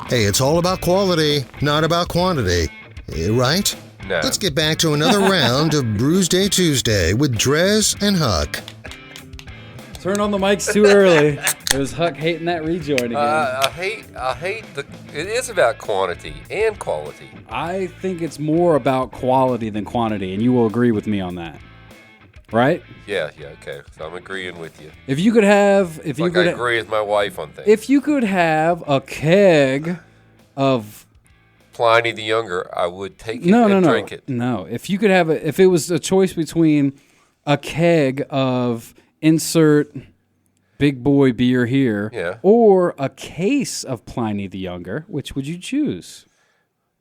Hey, it's all about quality, not about quantity. Right? No. Let's get back to another round of Brewsday Tuesday with Drez and Huck. Turn on the mics too early. It was Huck hating that rejoin again. I hate it is about quantity and quality. I think it's more about quality than quantity, and you will agree with me on that. Right? Yeah, okay. So I'm agreeing with you. If you could have... I agree with my wife on things. If you could have a keg of... Pliny the Younger, I would take it and drink it. No, if you could have if it was a choice between a keg of insert big boy beer here or a case of Pliny the Younger, which would you choose?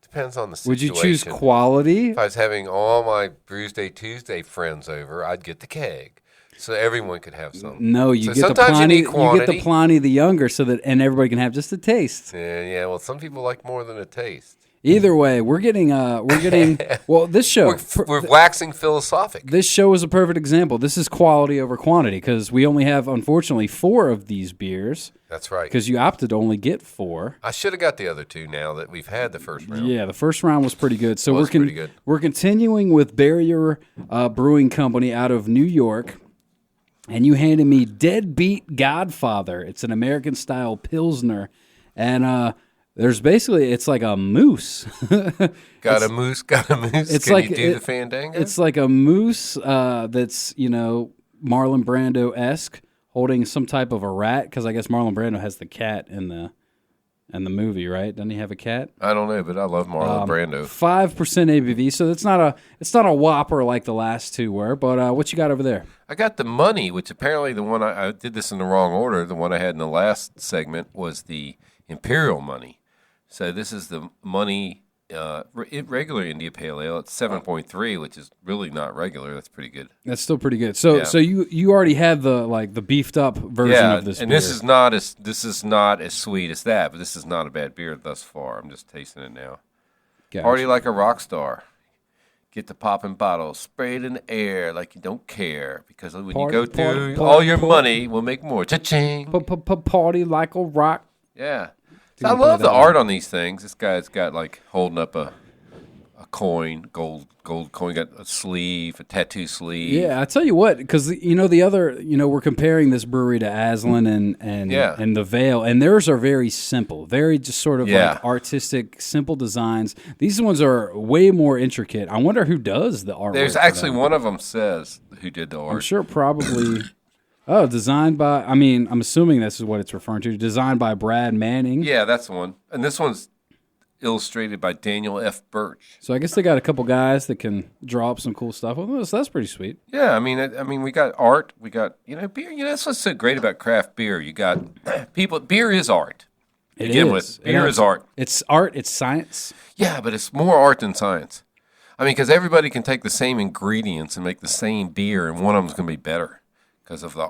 Depends on the situation. Would you choose quality? If I was having all my Brewsday Tuesday friends over, I'd get the keg, so everyone could have some. No, you get the Pliny. You get the Pliny the Younger, and everybody can have just a taste. Yeah. Well, some people like more than a taste. Either way, we're getting. Well, this show we're waxing philosophic. This show is a perfect example. This is quality over quantity because we only have, unfortunately, 4 of these beers. That's right. Because you opted to only get 4. I should have got the other 2 now that we've had the first round. Yeah, the first round was pretty good. So we're continuing with Barrier Brewing Company out of New York, and you handed me Deadbeat Godfather. It's an American-style Pilsner, and it's like a moose. Got a moose. It's Can like, you do the fandango? It's like a moose that's, Marlon Brando-esque, holding some type of a rat, because I guess Marlon Brando has the cat in the movie, right? Doesn't he have a cat? I don't know, but I love Marlon Brando. 5% ABV, so it's not a whopper like the last 2 were. But what you got over there? I got the Money, which apparently the one I did this in the wrong order. The one I had in the last segment was the Imperial Money. So this is the Money regular India Pale Ale. It's 7.3, which is really not regular. That's pretty good. That's still pretty good. So you already had the beefed up version of this beer. And this is not as sweet as that, but this is not a bad beer thus far. I'm just tasting it now. Gotcha. Party like a rock star. Get the popping bottle, spray it in the air like you don't care, because when you go through, all your money will make more. Cha-ching. Party like a rock. Yeah. So I love the art on these things. This guy's got like holding up a coin, gold coin, got a sleeve, a tattoo sleeve. Yeah, I tell you what, because the other, we're comparing this brewery to Aslan and the Veil, and theirs are very simple, very just sort of like artistic, simple designs. These ones are way more intricate. I wonder who does the artwork. There's actually one of them says who did the art. I'm sure probably. Oh, designed by, I'm assuming this is what it's referring to. Designed by Brad Manning. Yeah, that's the one. And this one's illustrated by Daniel F. Birch. So I guess they got a couple guys that can draw up some cool stuff with us. That's pretty sweet. Yeah, I mean, we got art. We got, beer. That's what's so great about craft beer. You got people, beer is art. Beer is art. It's art, it's science. Yeah, but it's more art than science. I mean, because everybody can take the same ingredients and make the same beer, and one of them's going to be better. Because of the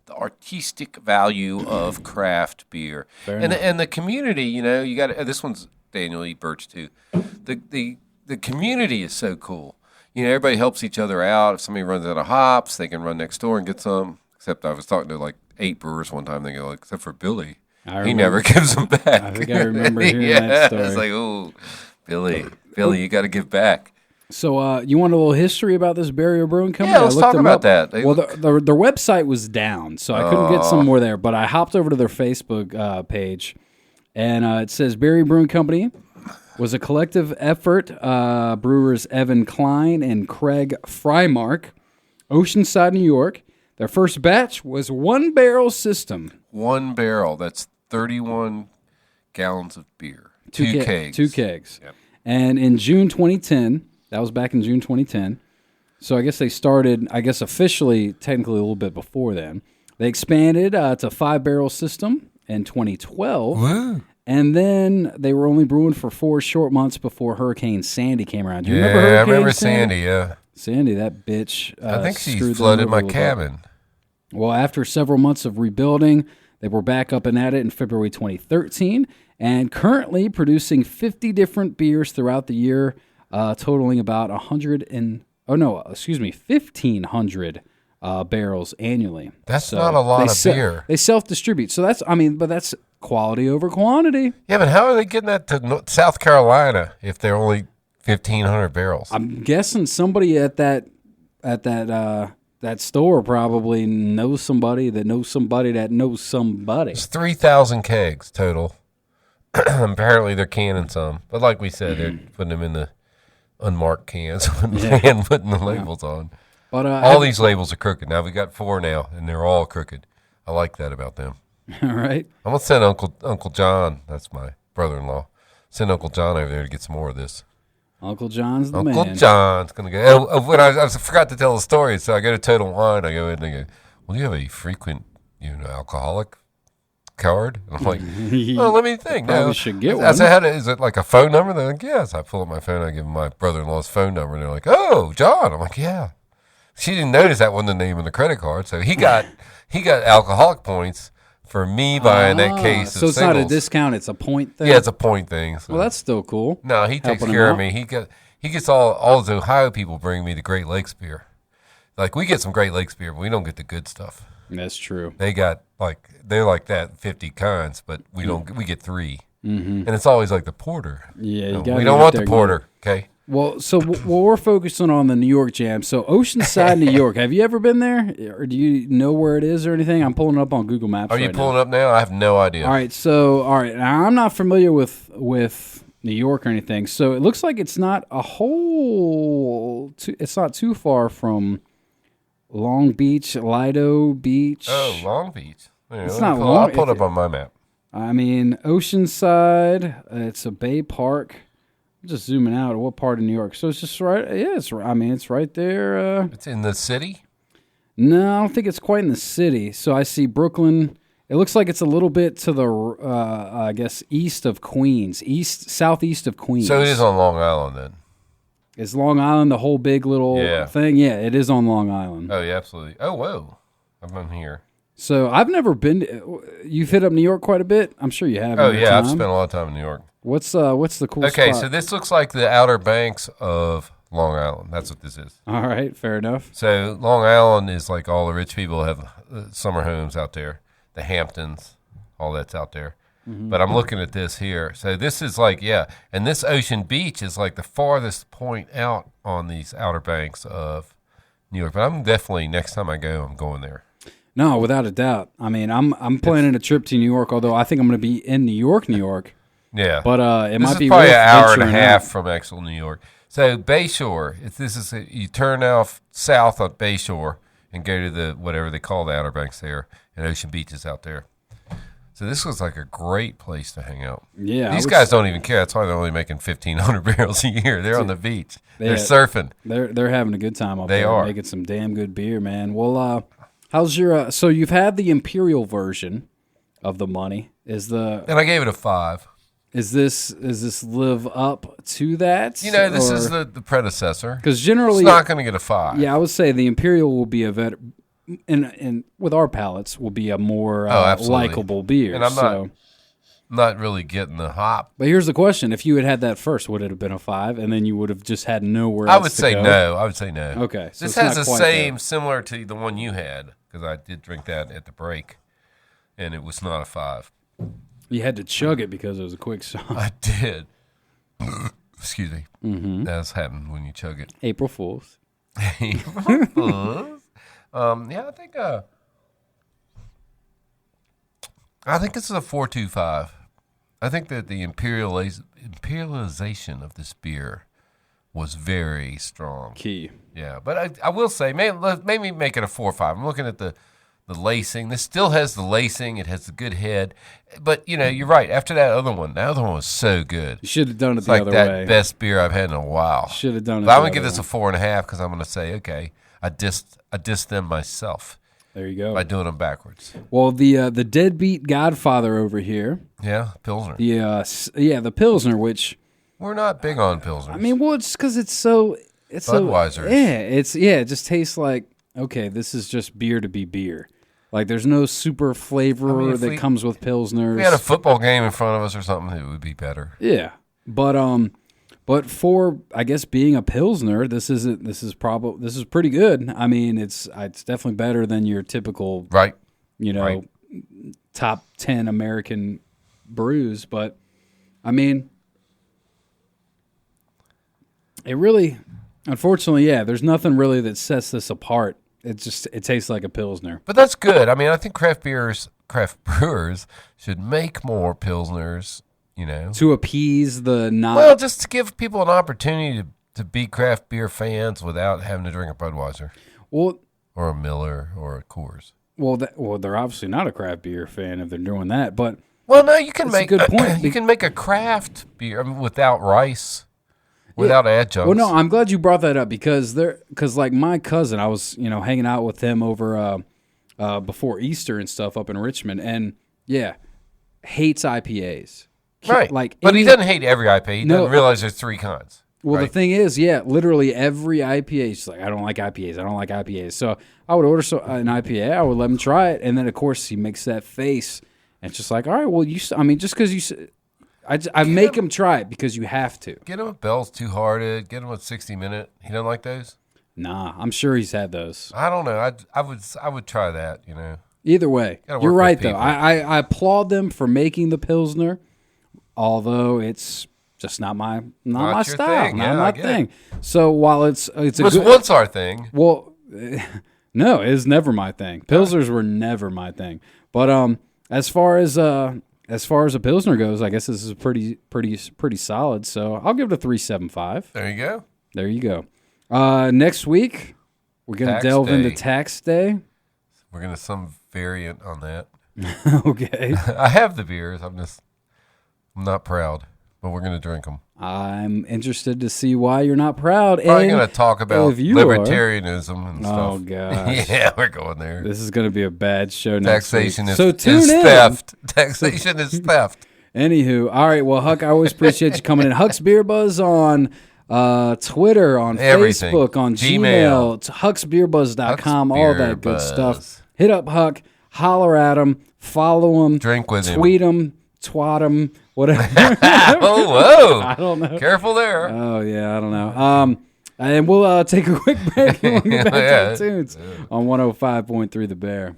artistic value of craft beer, and the community. You got this one's Daniel E. Birch too. The community is so cool. Everybody helps each other out. If somebody runs out of hops, they can run next door and get some. Except I was talking to like 8 brewers one time. They go, except for Billy, he never gives them back. I think I remember hearing that story. It's like, oh, Billy, you got to give back. So you want a little history about this Barrier Brewing Company? Yeah, let's talk about that. Well, their website was down, so I couldn't get some more there. But I hopped over to their Facebook page, and it says Barrier Brewing Company was a collective effort. Brewers Evan Klein and Craig Frymark, Oceanside, New York. Their first batch was 1 barrel system. 1 barrel. That's 31 gallons of beer. 2 kegs. 2 kegs. Yep. And in June 2010... That was back in June 2010. So I guess they started, officially, technically a little bit before then. They expanded to 5-barrel system in 2012. Wow. And then they were only brewing for 4 short months before Hurricane Sandy came around. Do you remember Hurricane Sandy? I remember Sandy, yeah. Sandy, that bitch. I think she flooded my cabin. Well, after several months of rebuilding, they were back up and at it in February 2013, and currently producing 50 different beers throughout the year, totaling about 1,500 barrels annually. That's not a lot of beer. They self-distribute. So but that's quality over quantity. Yeah, but how are they getting that to South Carolina if they're only 1,500 barrels? I'm guessing somebody at that store probably knows somebody that knows somebody that knows somebody. It's 3,000 kegs total. Apparently they're canning some. But like we said, they're putting them in the unmarked cans and putting the labels on. But all these labels are crooked. Now we got 4 now, and they're all crooked. I like that about them. All right. I'm going to send Uncle John, that's my brother-in-law, send Uncle John over there to get some more of this. Uncle John's the man. Uncle John's going to go. When I forgot to tell the story, so I go to Total Wine. I go in and they go, well, do you have a frequent alcoholic card? And I'm like, well, let me think. Probably should get one. I said, is it like a phone number? They're like, yes. I pull up my phone. I give them my brother-in-law's phone number. And they're like, oh, John. I'm like, yeah. She didn't notice that wasn't the name of the credit card. So he got alcoholic points for me buying that case of so it's singles. not a discount, it's a point thing? Yeah, it's a point thing. So. Well, that's still cool. No, he takes care of me. He gets all the Ohio people bring me the Great Lakes beer. Like, we get some Great Lakes beer, but we don't get the good stuff. That's true. They got, they're like that, 50 kinds, but we don't. We get 3. Mm-hmm. And it's always like the porter. Yeah, we don't want the porter, okay? Well, so we're focusing on the New York Jam. So Oceanside, New York. Have you ever been there, or do you know where it is or anything? I'm pulling it up on Google Maps. Are you pulling it up now? I have no idea. All right. Now, I'm not familiar with New York or anything. So it looks like it's not it's not too far from Long Beach, Lido Beach. Oh, Long Beach. Yeah, it's not long. I'll pull it up on my map. I mean, Oceanside. It's a bay park. I'm just zooming out. What part of New York? So it's just right. Yeah, it's right there. It's in the city? No, I don't think it's quite in the city. So I see Brooklyn. It looks like it's a little bit to the, I guess, east of Queens, southeast of Queens. So it is on Long Island then? Is Long Island the whole big little thing? Yeah, it is on Long Island. Oh, yeah, absolutely. Oh, whoa. I'm on here. So I've never been. You've hit up New York quite a bit? I'm sure you have. Oh, yeah, I've spent a lot of time in New York. What's the cool spot? Okay, so this looks like the Outer Banks of Long Island. That's what this is. All right, fair enough. So Long Island is like all the rich people have summer homes out there. The Hamptons, all that's out there. Mm-hmm. But I'm looking at this here. So this is and this Ocean Beach is like the farthest point out on these Outer Banks of New York. But I'm definitely, next time I go, I'm going there. No, without a doubt. I mean, I'm planning a trip to New York, although I think I'm going to be in New York. Yeah, but it might be probably an hour and a half from actual New York. So Bayshore, you turn off south on Bayshore and go to the whatever they call the Outer Banks there, and Ocean Beach is out there. So this looks like a great place to hang out. Yeah, these guys don't even care. That's why they're only making 1,500 barrels a year. They're on the beach. They're surfing. They're having a good time up there. They are making some damn good beer, man. Well, how's your? So you've had the Imperial version of the Money. And I gave it a 5. Is this live up to that? This is the predecessor. Because generally, it's not going to get a 5. Yeah, I would say the Imperial will be and with our palates will be a more likable beer. And I'm not really getting the hop. But here's the question: if you had that first, would it have been a 5, and then you would have just had nowhere else I would say no. Okay, so this has the same, similar to the one you had, because I did drink that at the break, and it was not a 5. You had to chug it because it was a quick song. I did. Excuse me. Mm-hmm. That's happened when you chug it. April Fools. April Fools. I think this is a 4.25. I think that the imperialization of this beer was very strong. Key. Yeah, but I will say, maybe make it a 4.5. I'm looking at the lacing. This still has the lacing. It has the good head. But, you're right. After that other one was so good. You should have done it the other way. It's like that best beer I've had in a while. Should have done it but I'm going to give this a 4.5 because I'm going to say, okay, I dissed them myself. There you go. By doing them backwards. Well, the deadbeat Godfather over here. Yeah, Pilsner. The Pilsner, which we're not big on Pilsners. I mean, well, it's because it's Budweiser. It just tastes like, okay, this is just beer to be beer. Like, there's no super flavor that comes with Pilsners. If we had a football game in front of us or something, it would be better. Yeah, but But for, I guess, being a Pilsner, this is pretty good. I mean, it's definitely better than your typical, Right. top 10 American brews. But, I mean, it really, unfortunately, there's nothing really that sets this apart. It tastes like a Pilsner. But that's good. I mean, I think craft brewers should make more Pilsners, To appease the not... Well, just to give people an opportunity to be craft beer fans without having to drink a Budweiser. Well, or a Miller or a Coors. Well, they're obviously not a craft beer fan if they're doing that, but... Well, no, you can make a good point. You can make a craft beer without rice, without adjuncts. Well, no, I'm glad you brought that up because like my cousin, I was hanging out with him over before Easter and stuff up in Richmond, and hates IPAs. Right, but he doesn't hate every IPA. He doesn't realize there's 3 kinds. Well, right? The thing is, literally every IPA, he's like, I don't like IPAs. I don't like IPAs. So I would order an IPA. I would let him try it, and then of course he makes that face, and it's just like, all right, well, just because you, I make him try it because you have to. Get him a Bell's Two Hearted. Get him a 60 Minute. He doesn't like those. Nah, I'm sure he's had those. I don't know. I would try that. Either way, you're right though. I applaud them for making the Pilsner. Although it's just not my style, not my thing. So while it was once our thing. Well, no, it was never my thing. Pilsners were never my thing. But as far as a Pilsner goes, I guess this is pretty solid. So I'll give it a 3.75. There you go. Next week we're gonna delve into Tax Day. We're gonna some variant on that. Okay. I have the beers. I'm not proud, but we're going to drink them. I'm interested to see why you're not proud. Probably going to talk about libertarianism and stuff. Oh, God. Yeah, we're going there. This is going to be a bad show next week. Taxation is theft. Taxation is theft. Anywho, all right, well, Huck, I always appreciate you coming in. Huck's Beer Buzz on Twitter, on Everything. Facebook, on Gmail. It's hucksbeerbuzz.com, all that good stuff. Hit up Huck, holler at him, follow him. Drink with him. Tweet him. Twat him, whatever. Oh, whoa. I don't know. Careful there. Oh, yeah, I don't know. And we'll take a quick break and we'll get back to the tunes on 105.3 The Bear.